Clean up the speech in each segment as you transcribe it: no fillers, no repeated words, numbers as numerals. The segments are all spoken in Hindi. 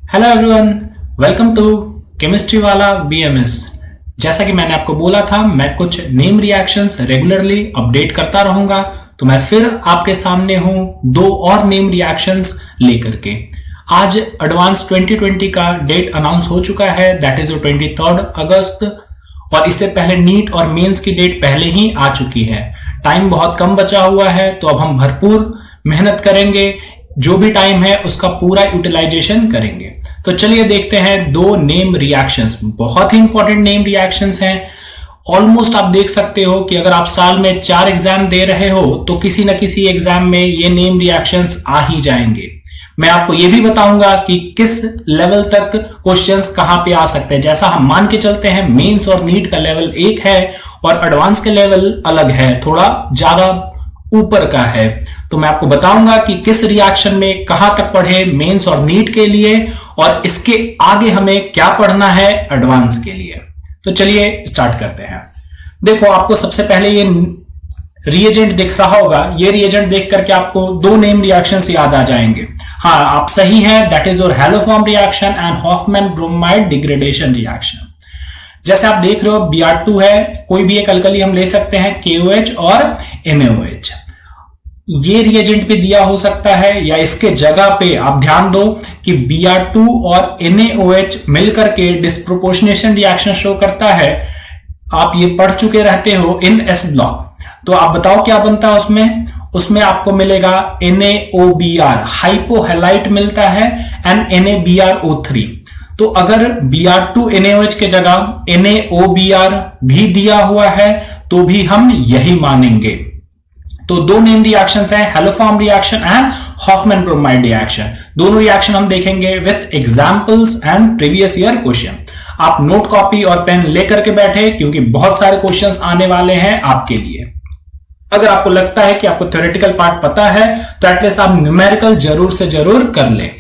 Hello everyone, welcome to chemistry वाला बीएमएस। जैसा कि मैंने आपको बोला था, मैं कुछ नेम रिएक्शंस रेगुलरली अपडेट करता रहूंगा, तो मैं फिर आपके सामने हूं दो और नेम रिएक्शंस लेकर के। आज एडवांस 2020 का डेट अनाउंस हो चुका है, दैट इज 23 अगस्त, और इससे पहले नीट और मेंस की डेट पहले ही आ चुकी है। टाइम बहुत कम बचा हुआ है, तो अब हम भरपूर मेहनत करेंगे, जो भी टाइम है उसका पूरा यूटिलाइजेशन करेंगे। तो चलिए देखते हैं दो नेम रिएक्शंस, बहुत ही इंपॉर्टेंट नेम रिएक्शंस हैं। ऑलमोस्ट आप देख सकते हो कि अगर आप साल में 4 एग्जाम दे रहे हो तो किसी न किसी एग्जाम में ये नेम रिएक्शंस आ ही जाएंगे। मैं आपको ये भी बताऊंगा कि किस लेवल तक क्वेश्चंस कहां पे आ सकते हैं। जैसा हम मान के चलते हैं, मेंस और नीट का लेवल एक है और एडवांस का लेवल अलग है, थोड़ा ज्यादा ऊपर का है। तो मैं आपको बताऊंगा कि किस रिएक्शन में कहां तक पढ़े मेंस और नीट के लिए, और इसके आगे हमें क्या पढ़ना है एडवांस के लिए। तो चलिए स्टार्ट करते हैं। देखो, आपको सबसे पहले ये रिएजेंट दिख रहा होगा। ये रिएजेंट देख करके आपको दो नेम रिएक्शंस याद आ जाएंगे। हाँ, आप सही हैं, that is your haloform reaction and Hoffmann bromide degradation reaction. जैसे आप देख रहे हो, Br2 है, कोई भी एक अल्कली हम ले सकते हैं, KOH और NaOH। ये रिएजेंट भी दिया हो सकता है, या इसके जगह पे आप ध्यान दो कि Br2 और NaOH मिलकर के डिस्प्रोपोर्शनेशन रिएक्शन शो करता है। आप ये पढ़ चुके रहते हो इन S ब्लॉक। तो आप बताओ क्या बनता है उसमें आपको मिलेगा NaOBr, हाइपोहेलाइट मिलता है, एंड NaBrO3। तो अगर Br2 NaOH के जगह NaOBr भी दिया हुआ है तो भी हम यही मानेंगे। तो दो नेम रिएक्शंस हैं, haloform reaction and Hoffmann bromide reaction. दोनों रिएक्शन हम देखेंगे with examples and previous year question. आप नोट कॉपी और पेन लेकर के बैठे, क्योंकि बहुत सारे क्वेश्चंस आने वाले हैं आपके लिए। अगर आपको लगता है कि आपको थ्योरेटिकल पार्ट पता है तो एटलीस्ट आप न्यूमेरिकल जरूर से जरूर कर ले।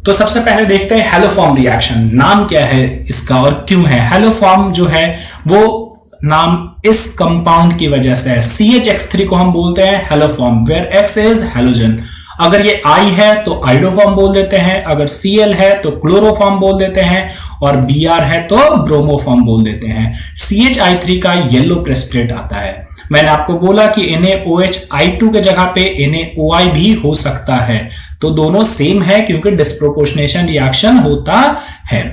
तो सबसे पहले देखते हैं हैलोफॉर्म रिएक्शन। नाम क्या है इसका और क्यों है? हैलोफॉर्म जो है वो नाम इस कंपाउंड की वजह से है। CHX3 को हम बोलते हैं haloform, where X is halogen. अगर ये I है तो आइडोफॉर्म बोल देते हैं, अगर Cl है तो क्लोरोफॉर्म बोल देते हैं, और Br है तो ब्रोमोफॉर्म बोल देते हैं। CHI3 का येलो प्रेसिपिटेट आता है। मैंने आपको बोला कि NaOH I2 के जगह पे NaOI भी हो सकता है, तो दोनों सेम है क्योंकि डिस्प्रोपोर्शनेशन रिएक्शन होता है।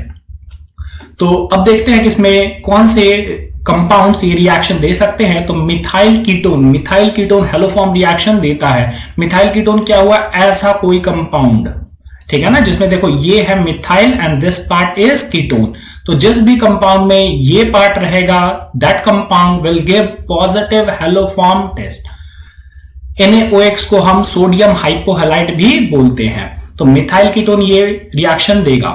तो अब देखते हैं कि इसमें कौन से कंपाउंड्स ये रिएक्शन दे सकते हैं। तो मिथाइल कीटोन हैलोफॉर्म रिएक्शन देता है। मिथाइल कीटोन क्या हुआ? ऐसा कोई कंपाउंड, ठीक है ना, जिसमें देखो ये है methyl and this part is ketone. तो जिस भी कंपाउंड में ये पार्ट रहेगा, that compound will give positive haloform test. NaOX को हम सोडियम हाइपोहेलाइट भी बोलते हैं। तो मिथाइल कीटोन ये रिएक्शन देगा।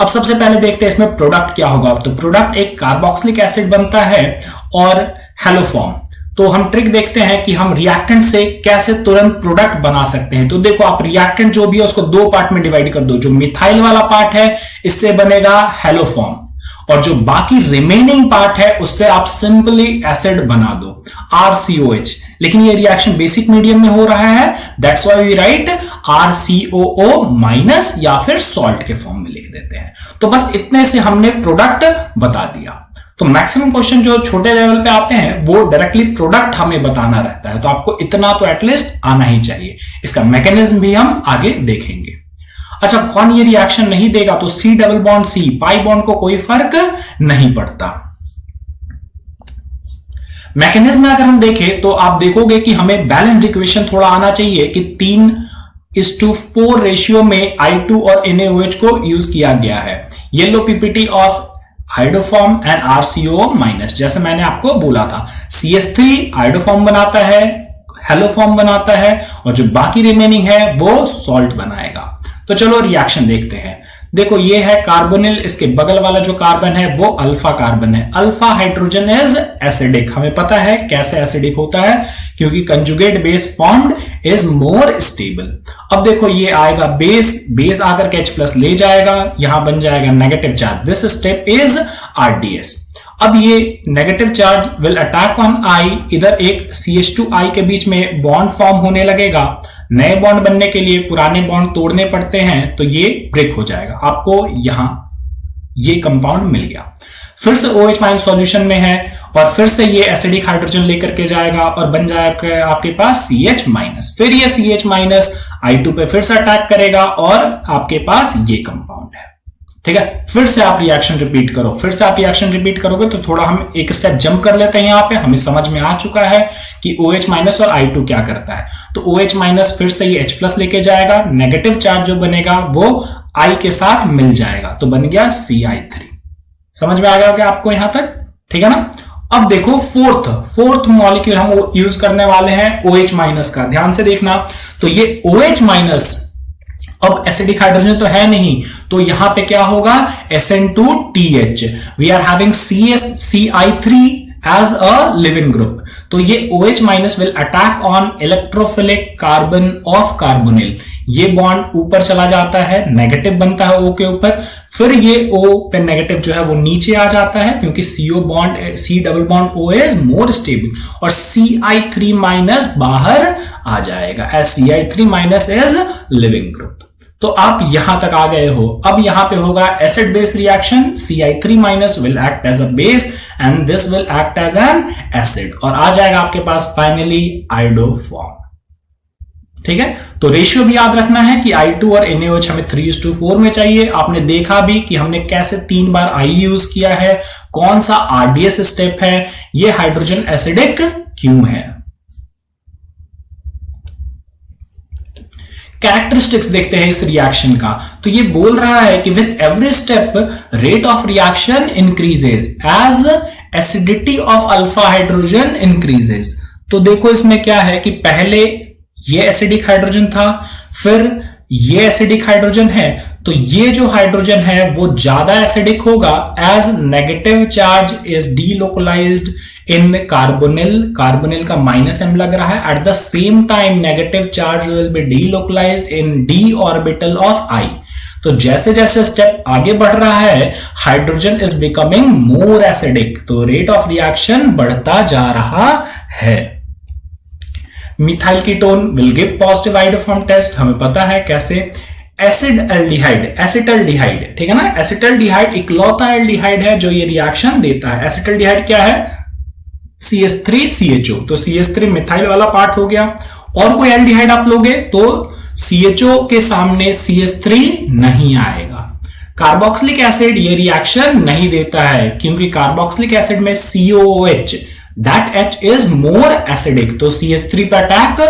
अब सबसे पहले देखते हैं इसमें प्रोडक्ट क्या होगा। तो प्रोडक्ट एक कार्बोक्सिलिक एसिड बनता है और हैलोफॉर्म। तो हम ट्रिक देखते हैं कि हम रिएक्टेंट से कैसे तुरंत प्रोडक्ट बना सकते हैं। तो देखो, आप रिएक्टेंट जो भी है उसको दो पार्ट में डिवाइड कर दो। जो मिथाइल वाला पार्ट है इससे बनेगा हैलोफॉर्म, और जो बाकी रिमेनिंग पार्ट है उससे आप सिंपली एसिड बना दो, RCOH। लेकिन ये रिएक्शन बेसिक मीडियम में हो रहा है, that's why we write RCOO minus, या फिर सॉल्ट के फॉर्म में लिख देते हैं। तो बस इतने से हमने प्रोडक्ट बता दिया। तो मैक्सिमम क्वेश्चन जो छोटे लेवल पे आते हैं वो डायरेक्टली प्रोडक्ट हमें बताना रहता है, तो आपको इतना तो एटलीस्ट आना ही चाहिए। इसका मैकेनिज्म भी हम आगे देखेंगे। अच्छा, कौन ये रिएक्शन नहीं देगा? तो C double bond C, pi bond को कोई फर्क नहीं पड़ता। मैकेनिज्म में अगर हम देखें तो आप देखोगे कि हमें बैलेंस्ड इक्वेशन थोड़ा आना चाहिए कि 3:4 रेशियो में I2 और NaOH को यूज किया गया है। Yellow PPT of iodoform and RCO minus, जैसे मैंने आपको बोला था। CH3 आइडोफॉर्म बनाता है, हैलोफॉर्म बनाता है, और जो बाकी रिमेनिंग है वो सॉल्ट बनाएगा। तो चलो रिएक्शन देखते हैं। देखो, ये है कार्बोनिल, इसके बगल वाला जो कार्बन है वो अल्फा कार्बन है। Alpha hydrogen is acidic. हमें पता है कैसे एसिडिक होता है, क्योंकि conjugate base bond is more stable. अब देखो, ये आएगा बेस आकर के H+ ले जाएगा, यहां बन जाएगा negative charge. This step is RDS। अब ये negative charge will attack on I, इधर एक CH2I के बीच में बॉन्ड फॉर्म होने लगेगा, नए बॉन्ड बनने के लिए पुराने बॉन्ड तोड़ने पड़ते हैं, तो ये ब्रेक हो जाएगा। आपको यहां ये कंपाउंड मिल गया। फिर से OH माइनस सॉल्यूशन में है और फिर से ये एसिडिक हाइड्रोजन लेकर के जाएगा और बन जाएगा आपके पास CH माइनस। फिर ये CH माइनस I2 पे फिर से अटैक करेगा और आपके पास ये कंपाउंड है। ठीक है, फिर से आप रिएक्शन रिपीट करो। फिर से आप रिएक्शन रिपीट करोगे तो थोड़ा हम एक स्टेप जंप कर लेते हैं। यहां पे हमें समझ में आ चुका है कि OH माइनस और I2 क्या करता है। तो OH माइनस फिर से ये H प्लस लेके जाएगा, नेगेटिव चार्ज जो बनेगा वो I के साथ मिल जाएगा, तो बन गया CI3। समझ में आ गया क्या आपको यहां तक? ठीक है ना। अब देखो फोर्थ मॉलिक्यूल हम यूज करने वाले हैं OH माइनस का। ध्यान से देखना, तो ये OH माइनस अब एसिडिक हाइड्रोजन तो है नहीं, तो यहां पे क्या होगा, SN2TH। We are having CI3 as a leaving group. तो ये OH minus will attack on electrophilic carbon of carbonyl. ये बॉन्ड ऊपर चला जाता है, नेगेटिव बनता है O के ऊपर, फिर ये O पे नेगेटिव जो है वो नीचे आ जाता है क्योंकि CO bond C double bond O is more stable और CI3 माइनस बाहर आ जाएगा as CI3 minus is leaving group. तो आप यहां तक आ गए हो। अब यहां पे होगा acid base reaction, CI3 minus will act as a base and this will act as an acid और आ जाएगा आपके पास फाइनली आयोडो फॉर्म। ठीक है, तो रेशियो भी याद रखना है कि I2 और NaOH हमें 3:4 में चाहिए। आपने देखा भी कि हमने कैसे 3 बार I यूज किया है, कौन सा RDS स्टेप है, ये हाइड्रोजन एसिडिक क्यों है। कैरेक्टरिस्टिक्स देखते हैं इस रिएक्शन का। तो ये बोल रहा है कि with every step rate of reaction increases as acidity of alpha hydrogen increases. तो देखो इसमें क्या है कि पहले ये एसिडिक हाइड्रोजन था, फिर ये एसिडिक हाइड्रोजन है, तो ये जो हाइड्रोजन है वो ज्यादा एसिडिक होगा as negative charge is delocalised in carbonyl का -m लग रहा है। At the same time negative charge will be delocalised in d orbital of I। तो जैसे जैसे स्टेप आगे बढ़ रहा है hydrogen is becoming more acidic, तो रेट ऑफ रिएक्शन बढ़ता जा रहा है। Methyl ketone will give positive iodoform test, हमें पता है कैसे। एसिटल्डिहाइड, ठीक है ना, एसिटल्डिहाइड इकलौता एल्डिहाइड है जो ये रिएक्शन देता है। एसिटल्डिहाइड क्या है, CH3CHO, तो CH3 मिथाइल वाला पार्ट हो गया। और कोई एल्डिहाइड आप लोगे तो CHO के सामने CH3 नहीं आएगा। कार्बोक्सिलिक एसिड ये रिएक्शन नहीं देता है क्योंकि कार्बोक्सिलिक एसिड में COOH, that H is more acidic, तो CH3 पर अटैक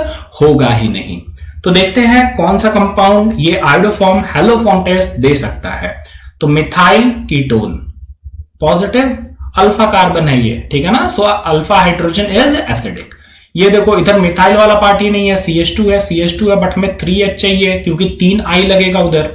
होगा ही नहीं। तो देखते हैं कौन सा कंपाउंड ये आयोडोफॉर्म हैलोफॉर्म टेस्ट दे सकता है। तो methyl ketone positive, alpha carbon है ये, ठीक है ना, so alpha hydrogen is acidic. ये देखो इधर मिथाइल वाला पार्ट ही नहीं है, CH2 है बट हमें 3H चाहिए क्योंकि 3 I लगेगा उधर,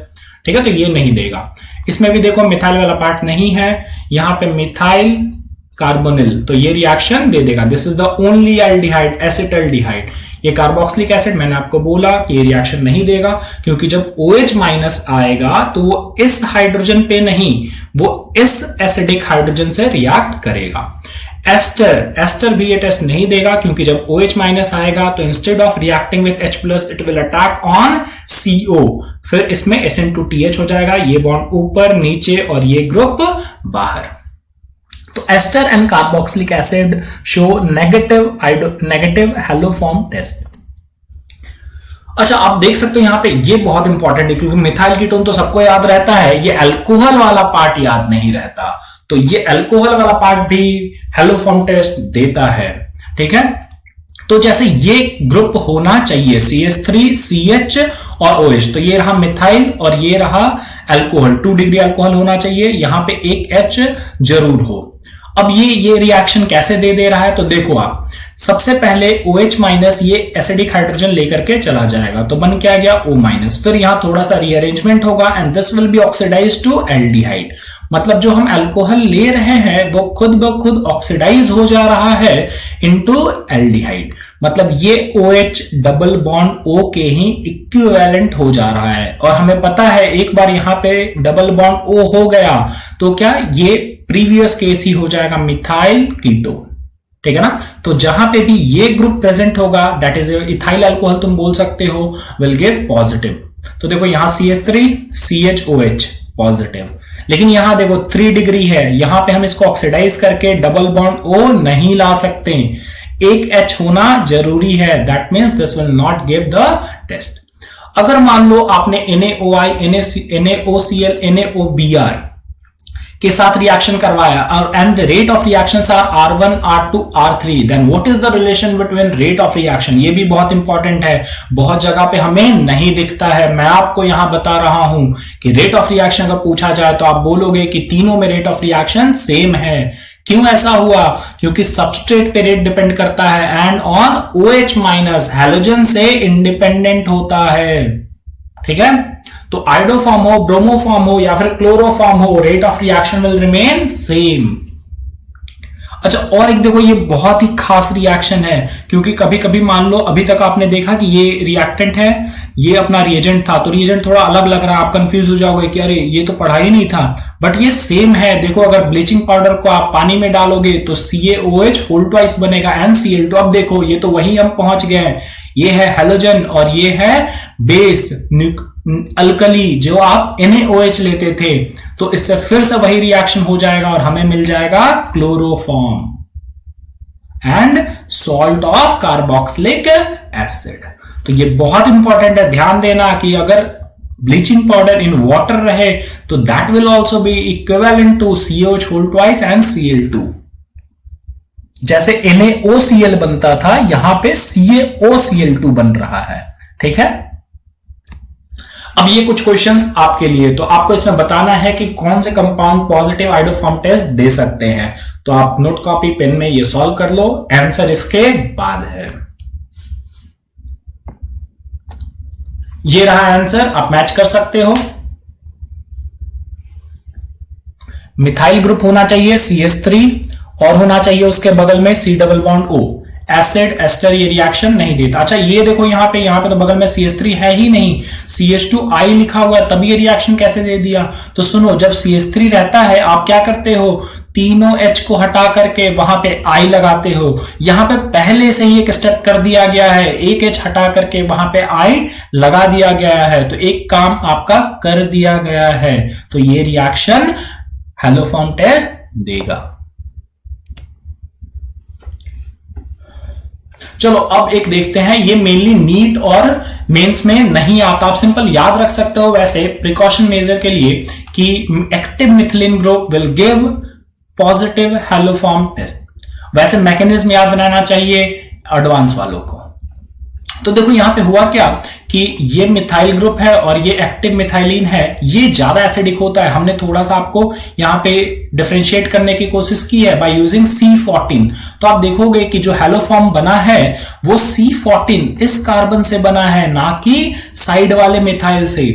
ठीक है, तो ये नहीं देगा। इसमें भी देखो मिथाइल वाला पार्ट नहीं है, यहां पे मिथाइल कार्बोनिल, तो ये रिएक्शन दे देगा। This is the only aldehyde, acetaldehyde. ये कार्बोक्सिलिक एसिड मैंने आपको बोला कि ये रिएक्शन नहीं देगा क्योंकि जब OH माइनस आएगा तो वो इस हाइड्रोजन पे नहीं, वो इस एसिडिक हाइड्रोजन से रिएक्ट करेगा। एस्टर भी ये टेस्ट नहीं देगा क्योंकि जब OH माइनस आएगा तो instead of reacting with H plus it will attack on CO, फिर इसमें SN2TH हो जाएगा, ये बॉन्ड ऊपर नीचे और ये ग्रुप बाहर। तो ester and carboxylic acid show negative haloform test. अच्छा, आप देख सकते हो यहां पे ये बहुत इंपॉर्टेंट है क्योंकि मिथाइल कीटोन तो सबको याद रहता है, ये अल्कोहल वाला पार्ट याद नहीं रहता। तो ये अल्कोहल वाला पार्ट भी हेलोफॉर्म टेस्ट देता है, ठीक है। तो जैसे ये ग्रुप होना चाहिए CH3 CH और OH, तो ये रहा मिथाइल और ये रहा अल्कोहल, 2 डिग्री अल्कोहल होना चाहिए, यहां पे एक H जरूर हो। अब ये रिएक्शन कैसे दे रहा है, तो देखो आप सबसे पहले OH माइनस ये एसिडिक हाइड्रोजन लेकर के चला जाएगा, तो बन क्या गया O माइनस, फिर यहां थोड़ा सा रीअरेंजमेंट होगा and this will be oxidise to aldehyde. मतलब जो हम अल्कोहल ले रहे हैं वो खुद ब खुद ऑक्सीडाइज हो जा रहा है इनटू एल्डिहाइड। मतलब ये OH डबल बॉन्ड O के ही इक्विवेलेंट हो जा रहा है। और हमें पता है एक बार यहां पे डबल बॉन्ड O हो गया तो क्या ये प्रीवियस केस ही हो जाएगा मिथाइल कीटोन, ठीक है ना। तो जहां पे भी ये ग्रुप प्रेजेंट होगा, दैट इज इथाइल अल्कोहल तुम बोल सकते हो, विल गिव पॉजिटिव। तो देखो यहां CH3 CHOH पॉजिटिव, लेकिन यहां देखो 3 डिग्री है, यहां पे हम इसको ऑक्सीडाइज करके डबल बॉन्ड O नहीं ला सकते, एक H होना जरूरी है, that means this will not give the test. अगर मान लो आपने NaOI NaOCl NaOBr के साथ रिएक्शन करवाया और and the rate of reactions are R1 R2 R3, then what is the relation between rate of reaction. ये भी बहुत इंपॉर्टेंट है, बहुत जगह पे हमें नहीं दिखता है। मैं आपको यहां बता रहा हूं कि रेट ऑफ रिएक्शन अगर पूछा जाए तो आप बोलोगे कि तीनों में रेट ऑफ रिएक्शन सेम है। क्यों ऐसा हुआ? क्योंकि सबस्ट्रेट पे रेट डिपेंड करता है and on OH minus halogen से इंडिपेंडेंट होता है, ठीक है। तो आइडोफॉर्म हो, ब्रोमोफॉर्म हो या फिर क्लोरोफॉर्म हो, rate of reaction will remain same. अच्छा, और एक देखो, ये बहुत ही खास रिएक्शन है, क्योंकि कभी कभी मान लो अभी तक आपने देखा कि ये रिएक्टेंट है, ये अपना रिएजेंट था, तो रिएजेंट थोड़ा अलग लग रहा है, आप कंफ्यूज हो जाओगे कि अरे ये तो पढ़ा ही नहीं था, बट ये सेम है। देखो अगर ब्लीचिंग पाउडर को आप पानी में डालोगे तो CaOH होल ट्वाइस बनेगा NCl2। अब देखो ये तो वही हम पहुंच गए हैं, ये है हेलोजन और ये है बेस अल्कली जो आप NaOH लेते थे, तो इससे फिर से वही रिएक्शन हो जाएगा और हमें मिल जाएगा chloroform and salt of carboxylic acid. तो ये बहुत इंपॉर्टेंट है, ध्यान देना कि अगर ब्लीचिंग पाउडर इन वाटर रहे तो that will also be equivalent to CaOH whole twice and Cl2। जैसे NaOCl बनता था, यहां पे CaOCl2 बन रहा है, ठीक है। अब ये कुछ क्वेश्चंस आपके लिए, तो आपको इसमें बताना है कि कौन से कंपाउंड पॉजिटिव आइडोफॉर्म टेस्ट दे सकते हैं। तो आप नोट कॉपी पेन में ये सॉल्व कर लो, आंसर इसके बाद है। ये रहा आंसर, आप मैच कर सकते हो। मिथाइल ग्रुप होना चाहिए CH3 और होना चाहिए उसके बगल में C double bond O। Acid ester ये रिएक्शन नहीं देता। अच्छा ये देखो यहाँ पे तो बगल में CH3 है ही नहीं, CH2I लिखा हुआ है, तभी ये रिएक्शन कैसे दे दिया। तो सुनो, जब CH3 रहता है आप क्या करते हो, तीनों H को हटा करके वहां पे I लगाते हो। यहां पे पहले से ही एक स्टेप कर दिया गया है, एक H हटा करके वहां पे I लगा दिया गया है, तो एक काम आपका कर दिया गया है। तो ये रिएक्शन हैलोफॉर्म टेस्ट देगा। चलो अब एक देखते हैं, ये मेनली नीट और मेंस में नहीं आता, आप सिंपल याद रख सकते हो वैसे प्रिकॉशन मेजर के लिए कि active methylene group will give positive haloform test. वैसे मैकेनिज्म याद रहना चाहिए एडवांस वालों को। तो देखो यहां पे हुआ क्या कि ये मिथाइल ग्रुप है और ये एक्टिव मिथाइलिन है, ये ज्यादा एसिडिक होता है। हमने थोड़ा सा आपको यहां पे डिफरेंशिएट करने की कोशिश की है बाय यूजिंग C14। तो आप देखोगे कि जो हैलोफॉर्म बना है वो C14 इस कार्बन से बना है, ना कि साइड वाले मिथाइल से,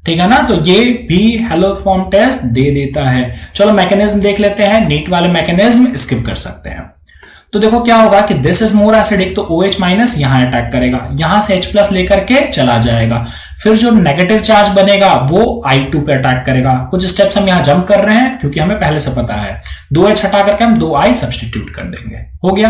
ठीक है ना। तो ये भी हैलोफॉर्म टेस्ट दे देता है। चलो मैकेनिज्म देख लेते हैं, नीट वाले मैकेनिज्म स्किप कर सकते हैं। तो देखो क्या होगा कि दिस इज मोर एसिडिक, तो OH माइनस यहां अटैक करेगा, यहां से H प्लस लेकर के चला जाएगा, फिर जो नेगेटिव चार्ज बनेगा वो I2 पे अटैक करेगा। कुछ स्टेप्स हम यहां जंप कर रहे हैं क्योंकि हमें पहले से पता है, 2H हटा करके हम 2I सब्स्टिट्यूट कर देंगे, हो गया।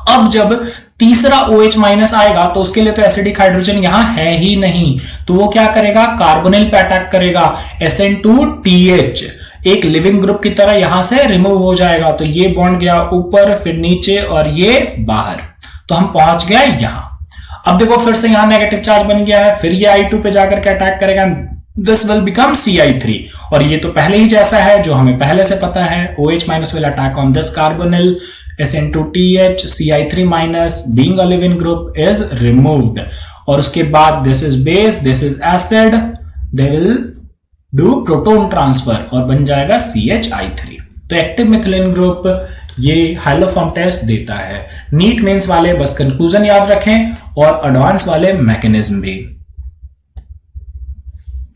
अब जब तीसरा OH माइनस आएगा तो उसके लिए तो एसिडिक हाइड्रोजन यहां है ही नहीं, तो वो क्या करेगा, कार्बोनिल पे अटैक करेगा, SN2TH एक लिविंग ग्रुप की तरह यहां से रिमूव हो जाएगा। तो ये बॉन्ड गया ऊपर, फिर नीचे और ये बाहर, तो हम पहुंच गए यहां। अब देखो फिर से यहां नेगेटिव चार्ज बन गया है, फिर ये I2 पे जाकर के अटैक करेगा, दिस विल बिकम CI3, और ये तो पहले ही जैसा है जो हमें पहले से पता है, OH minus will attack on this carbonyl, SN2TH, CI3 minus being a leaving group is removed, और उसके बाद this is base, this is acid, they will do proton transfer और बन जाएगा CHI3। तो एक्टिव मिथिलीन ग्रुप ये हैलोफॉर्म टेस्ट देता है। नीट मेंस वाले बस कंक्लूजन याद रखें और एडवांस वाले मैकेनिज्म भी।